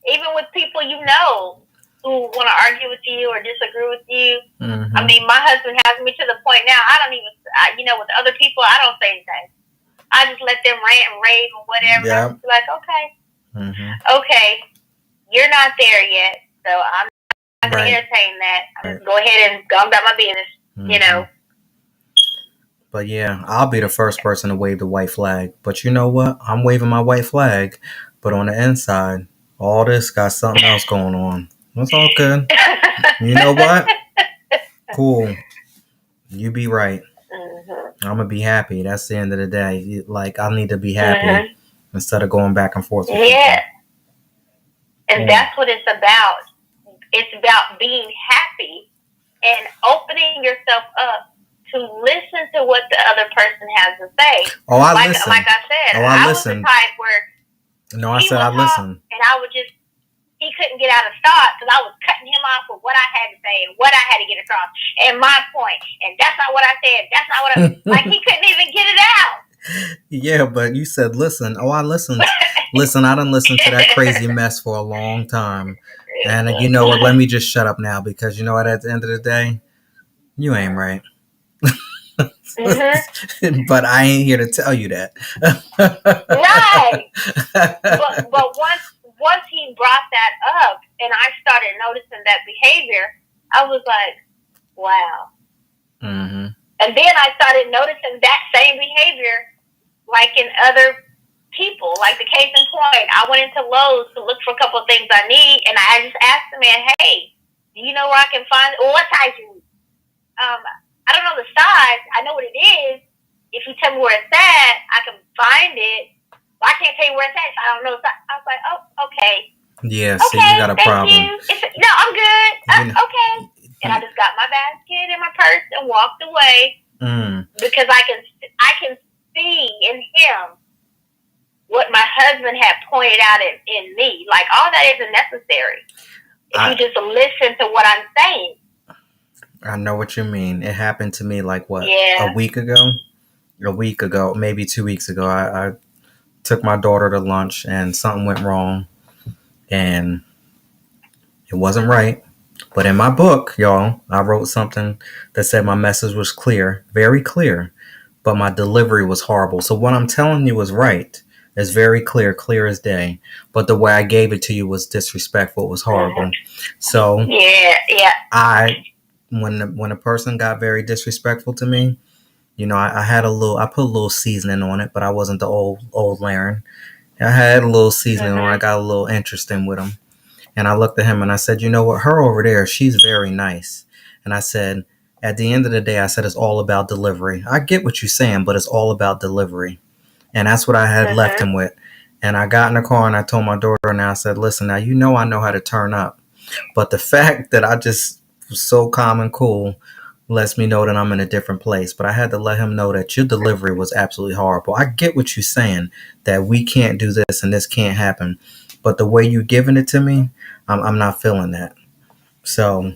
even with people who want to argue with you or disagree with you. Mm-hmm. I mean, my husband has me to the point now. I don't even, with other people, I don't say anything. I just let them rant and rave or whatever. Yeah. I'm just like, okay, you're not there yet, so I'm not going to entertain that. I'm just go ahead and go about my business, But yeah, I'll be the first person to wave the white flag. But you know what? I'm waving my white flag, but on the inside, all this got something else going on. That's all good. You know what? Cool. You be right. I'm going to be happy. That's the end of the day. Like, I need to be happy instead of going back and forth with people. And that's what it's about. It's about being happy and opening yourself up to listen to what the other person has to say. Oh, I listen. Like I said, I was the type where I listen. And he couldn't get out of thought because I was cutting him off with what I had to say and what I had to get across and my point. And that's not what I said. That's not what like, he couldn't even get it out. Yeah, but you said listen. Oh, I listened. Listen, I done listened to that crazy mess for a long time. And you know what? Let me just shut up now because you know what? At the end of the day, you ain't right. But I ain't here to tell you that. Right. But once he brought that up and I started noticing that behavior, I was like, wow. And then I started noticing that same behavior like in other people. Like the case in point, I went into Lowe's to look for a couple of things I need, and I just asked the man, hey, do you know where I can find, what size you need? I don't know the size. I know what it is. If you tell me where it's at, I can find it. But I can't tell you where it's at. So I don't know. So I was like, oh, okay. Yeah, see, you Okay, got a thank you. problem. No, I'm good. You know, Okay. And I just got my basket and my purse and walked away because I can see in him what my husband had pointed out in me. Like, all that isn't necessary if you just listen to what I'm saying. I know what you mean. It happened to me like what, Yeah. a week ago, maybe 2 weeks ago. I took my daughter to lunch and something went wrong and it wasn't right. But in my book, y'all, I wrote something that said my message was clear, very clear, but my delivery was horrible. So what I'm telling you is right. It's very clear, clear as day. But the way I gave it to you was disrespectful. It was horrible. So yeah. When a person got very disrespectful to me, you know, I put a little seasoning on it, but I wasn't the old Laren. I had a little seasoning on it. I got a little interesting with him. And I looked at him and I said, you know what, her over there, she's very nice. And I said, at the end of the day, I said, it's all about delivery. I get what you're saying, but it's all about delivery. And that's what I had left him with. And I got in the car and I told my daughter and I said, listen, now you know I know how to turn up. But the fact that I just was so calm and cool lets me know that I'm in a different place. But I had to let him know that your delivery was absolutely horrible. I get what you're saying, that we can't do this and this can't happen. But the way you're giving it to me, I'm not feeling that. So,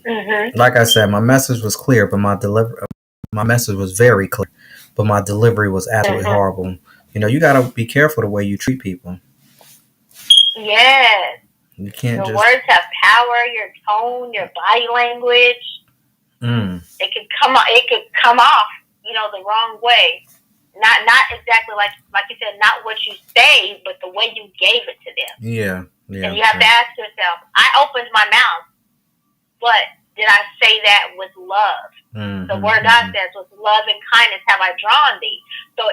like I said, my message was clear, but my message was very clear, but my delivery was absolutely horrible. You know, you got to be careful the way you treat people. Yes. You can't Your words have power. Your tone, your body language. It could come off, you know, the wrong way. Not exactly like you said, not what you say, but the way you gave it to them. Yeah. And you have to ask yourself, I opened my mouth, but did I say that with love? The word God says, with love and kindness have I drawn thee. So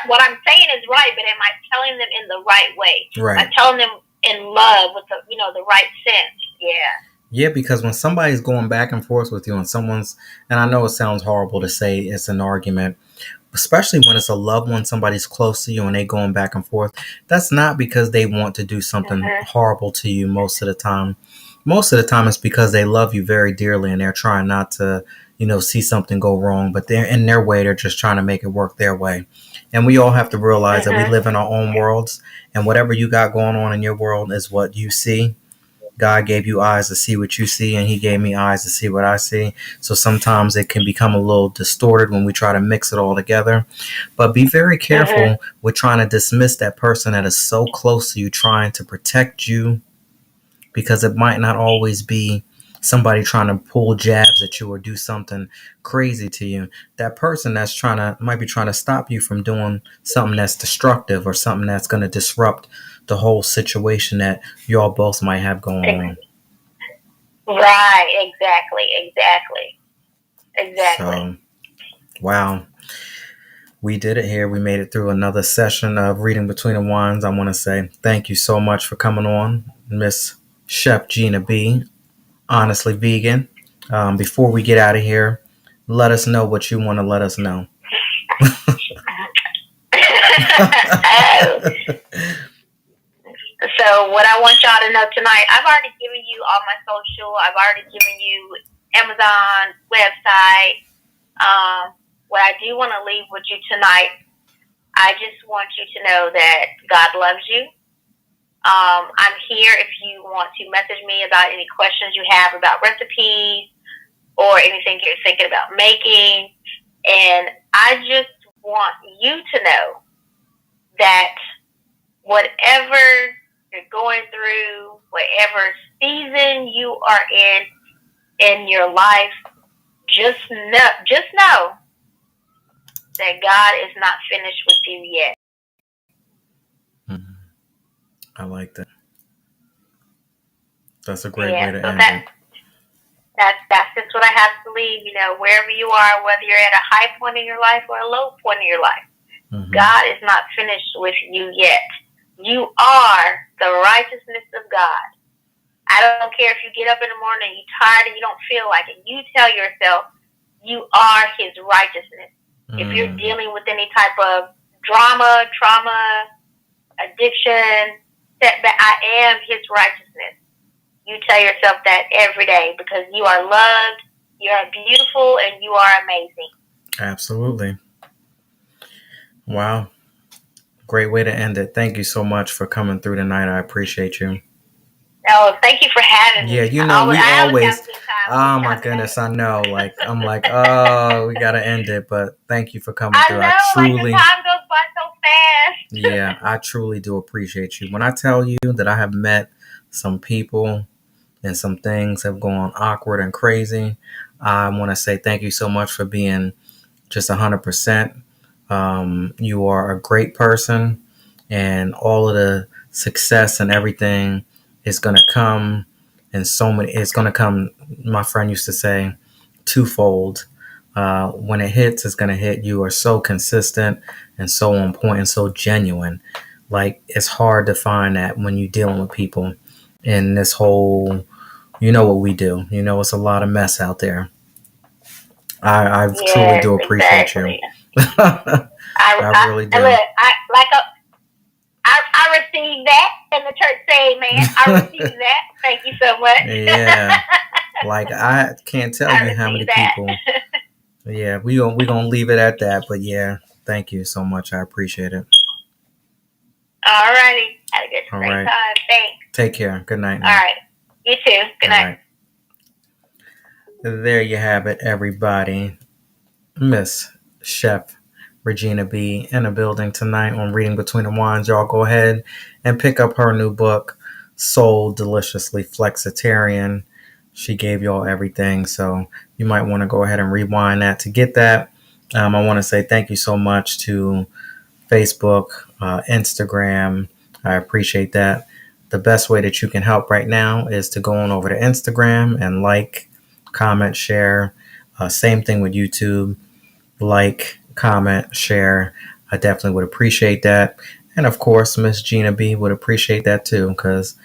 what I'm saying is right, but am I telling them in the right way? Right. Am I telling them in love with the right sense? Yeah. Yeah, because when somebody's going back and forth with you and I know it sounds horrible to say it's an argument, especially when it's a loved one, somebody's close to you and they going back and forth, that's not because they want to do something horrible to you most of the time. Most of the time it's because they love you very dearly and they're trying not to, you know, see something go wrong, but they're in their way, they're just trying to make it work their way. And we all have to realize that we live in our own worlds, and whatever you got going on in your world is what you see. God gave you eyes to see what you see, and he gave me eyes to see what I see. So sometimes it can become a little distorted when we try to mix it all together. But be very careful with trying to dismiss that person that is so close to you, trying to protect you, because it might not always be somebody trying to pull jabs at you or do something crazy to you. That person might be trying to stop you from doing something that's destructive or something that's going to disrupt the whole situation that y'all both might have going on. Right, exactly. So, wow. We did it here. We made it through another session of Reading Between the Wines. I want to say thank you so much for coming on, Miss Chef Gina B, Honestly Vegan. Before we get out of here, let us know what you want to let us know. So what I want y'all to know tonight, I've already given you all my social. I've already given you Amazon website. What I do want to leave with you tonight, I just want you to know that God loves you. I'm here if you want to message me about any questions you have about recipes or anything you're thinking about making. And I just want you to know that whatever you're going through, whatever season you are in your life, just know that God is not finished with you yet. I like that. That's a great way to end it. That's just what I have to leave. You know, wherever you are, whether you're at a high point in your life or a low point in your life, God is not finished with you yet. You are the righteousness of God. I don't care if you get up in the morning and you're tired and you don't feel like it. You tell yourself, you are his righteousness. If you're dealing with any type of drama, trauma, addiction, setback, I am his righteousness. You tell yourself that every day because you are loved, you are beautiful, and you are amazing. Absolutely. Wow. Great way to end it. Thank you so much for coming through tonight. I appreciate you. Oh, thank you for having me. Yeah, you know, we always, oh my goodness, I know. Like, I'm like, oh, we got to end it. But thank you for coming through. I know, like the time goes by so fast. Yeah, I truly do appreciate you. When I tell you that I have met some people and some things have gone awkward and crazy, I want to say thank you so much for being just 100%. You are a great person, and all of the success and everything is going to come. And so many, it's going to come, my friend used to say, twofold. When it hits, it's going to hit. You are so consistent and so on point and so genuine. Like, it's hard to find that when you're dealing with people in this whole, you know what we do. You know, it's a lot of mess out there. I truly do appreciate you. I really do. I received that, and the church say amen. I received that. Thank you so much. Yeah. Like, I can't tell you how many people. Yeah, we gonna leave it at that. But yeah, thank you so much. I appreciate it. Alrighty. Had a good time. Thanks. Take care. Good night. All right. You too. Good night. There you have it, everybody. Miss Chef Regina B in the building tonight on Reading Between the Wines. Y'all go ahead and pick up her new book, Soul Deliciously Flexitarian. She gave y'all everything, so you might want to go ahead and rewind that to get that. I want to say thank you so much to Facebook, Instagram. I appreciate that. The best way that you can help right now is to go on over to Instagram and like, comment, share. Same thing with YouTube. Like, comment, share. I definitely would appreciate that. And of course, Miss Gina B would appreciate that too, because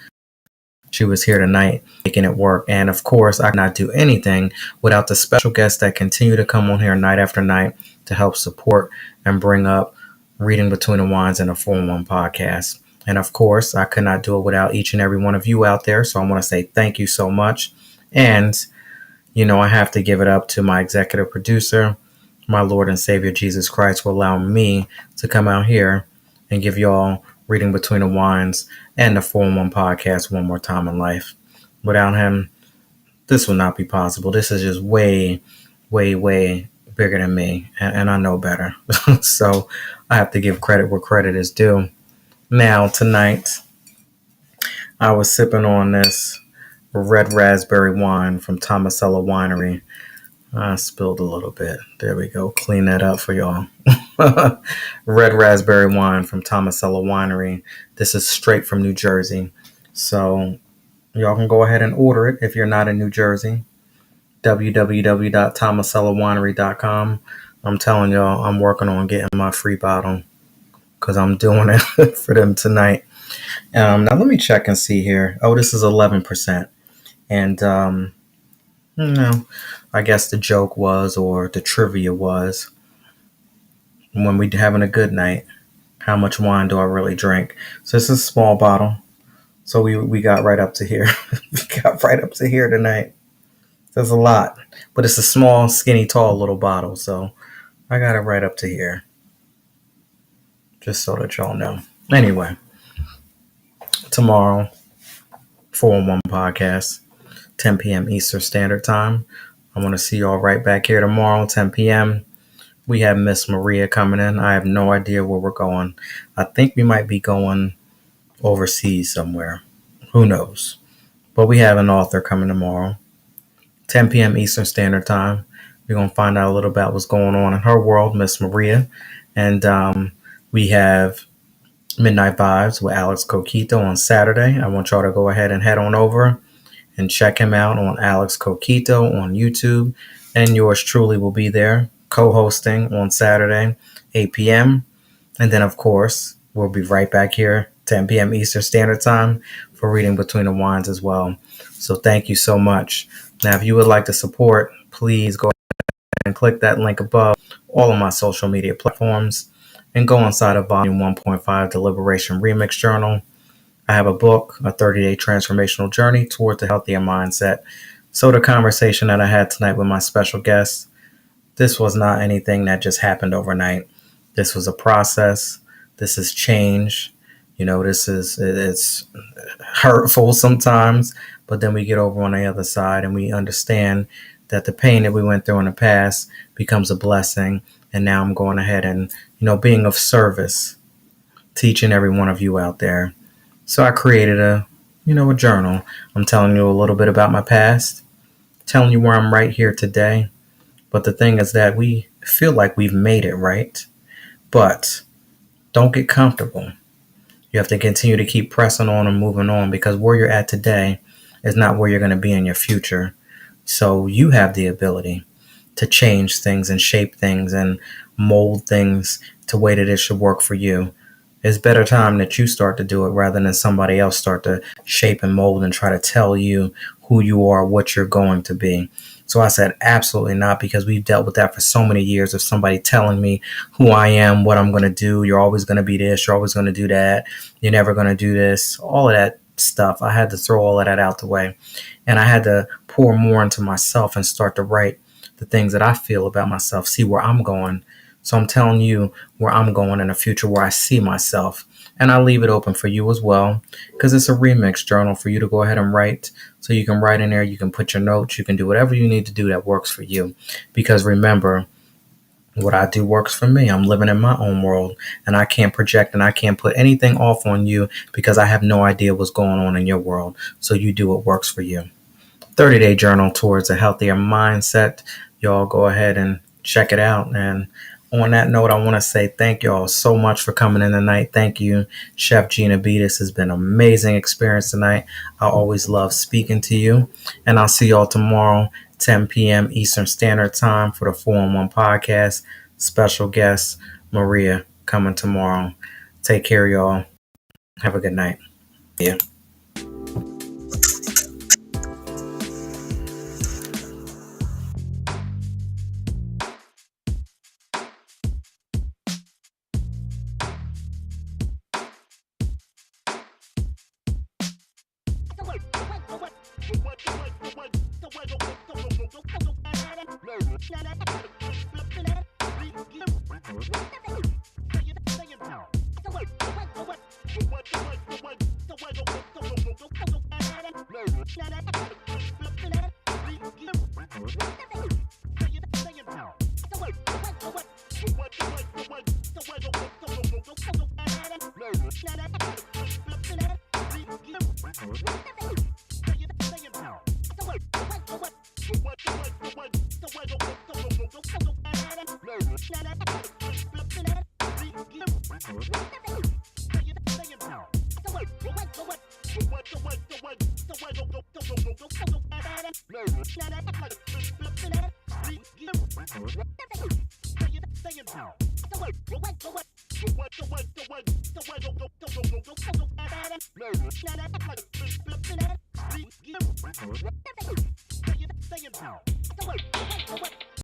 she was here tonight making it work. And of course, I cannot do anything without the special guests that continue to come on here night after night to help support and bring up Reading Between the Wines in a 4-1 podcast. And of course, I could not do it without each and every one of you out there. So I want to say thank you so much. And, you know, I have to give it up to my executive producer, my Lord and Savior Jesus Christ, for allowing me to come out here and give y'all Reading Between the Wines and the 4-1 podcast one more time in life. Without him, this would not be possible. This is just way, way, way bigger than me, and I know better. So I have to give credit where credit is due. Now, tonight, I was sipping on this red raspberry wine from Tomasella Winery. I spilled a little bit. There we go. Clean that up for y'all. Red raspberry wine from Tomasella Winery. This is straight from New Jersey. So y'all can go ahead and order it if you're not in New Jersey. www.tomasellawinery.com. I'm telling y'all, I'm working on getting my free bottle because I'm doing it for them tonight. Now let me check and see here. Oh, this is 11%. And no, I guess the joke was, or the trivia was, when we're having a good night, how much wine do I really drink? So this is a small bottle. So we got right up to here. We got right up to here tonight. There's a lot. But it's a small, skinny, tall little bottle. So I got it right up to here. Just so that y'all know. Anyway, tomorrow, 4-1 podcast, 10 p.m. Eastern Standard Time. I want to see y'all right back here tomorrow, 10 p.m. We have Miss Maria coming in. I have no idea where we're going. I think we might be going overseas somewhere. Who knows? But we have an author coming tomorrow, 10 p.m. Eastern Standard Time. We're going to find out a little about what's going on in her world, Miss Maria. And we have Midnight Vibes with Alex Coquito on Saturday. I want y'all to go ahead and head on over and check him out on Alex Coquito on YouTube. And yours truly will be there, co-hosting on Saturday, 8 p.m. And then, of course, we'll be right back here, 10 p.m. Eastern Standard Time, for Reading Between the Wines as well. So thank you so much. Now, if you would like to support, please go and click that link above all of my social media platforms and go inside of Volume 1.5, the Liberation Remix Journal. I have a book, A 30-Day Transformational Journey Towards a Healthier Mindset. So the conversation that I had tonight with my special guest, this was not anything that just happened overnight. This was a process. This is change. It's hurtful sometimes, but then we get over on the other side and we understand that the pain that we went through in the past becomes a blessing. And now I'm going ahead and, being of service, teaching every one of you out there. So I created a journal. I'm telling you a little bit about my past, telling you where I'm right here today. But the thing is that we feel like we've made it, right? But don't get comfortable. You have to continue to keep pressing on and moving on, because where you're at today is not where you're going to be in your future. So you have the ability to change things and shape things and mold things to the way that it should work for you. It's better time that you start to do it rather than somebody else start to shape and mold and try to tell you who you are, what you're going to be. So I said, absolutely not, because we've dealt with that for so many years of somebody telling me who I am, what I'm going to do. You're always going to be this. You're always going to do that. You're never going to do this. All of that stuff. I had to throw all of that out the way. And I had to pour more into myself and start to write the things that I feel about myself, see where I'm going. So I'm telling you where I'm going in the future, where I see myself. And I'll leave it open for you as well, because it's a remix journal for you to go ahead and write. So you can write in there, you can put your notes, you can do whatever you need to do that works for you. Because remember, what I do works for me. I'm living in my own world, and I can't project and I can't put anything off on you because I have no idea what's going on in your world. So you do what works for you. 30-day journal towards a healthier mindset. Y'all go ahead and check it out. And on that note, I want to say thank y'all so much for coming in tonight. Thank you, Chef Gina B. This has been an amazing experience tonight. I always love speaking to you. And I'll see y'all tomorrow, 10 p.m. Eastern Standard Time for the 4-in-1 podcast. Special guest, Maria, coming tomorrow. Take care, y'all. Have a good night. Yeah.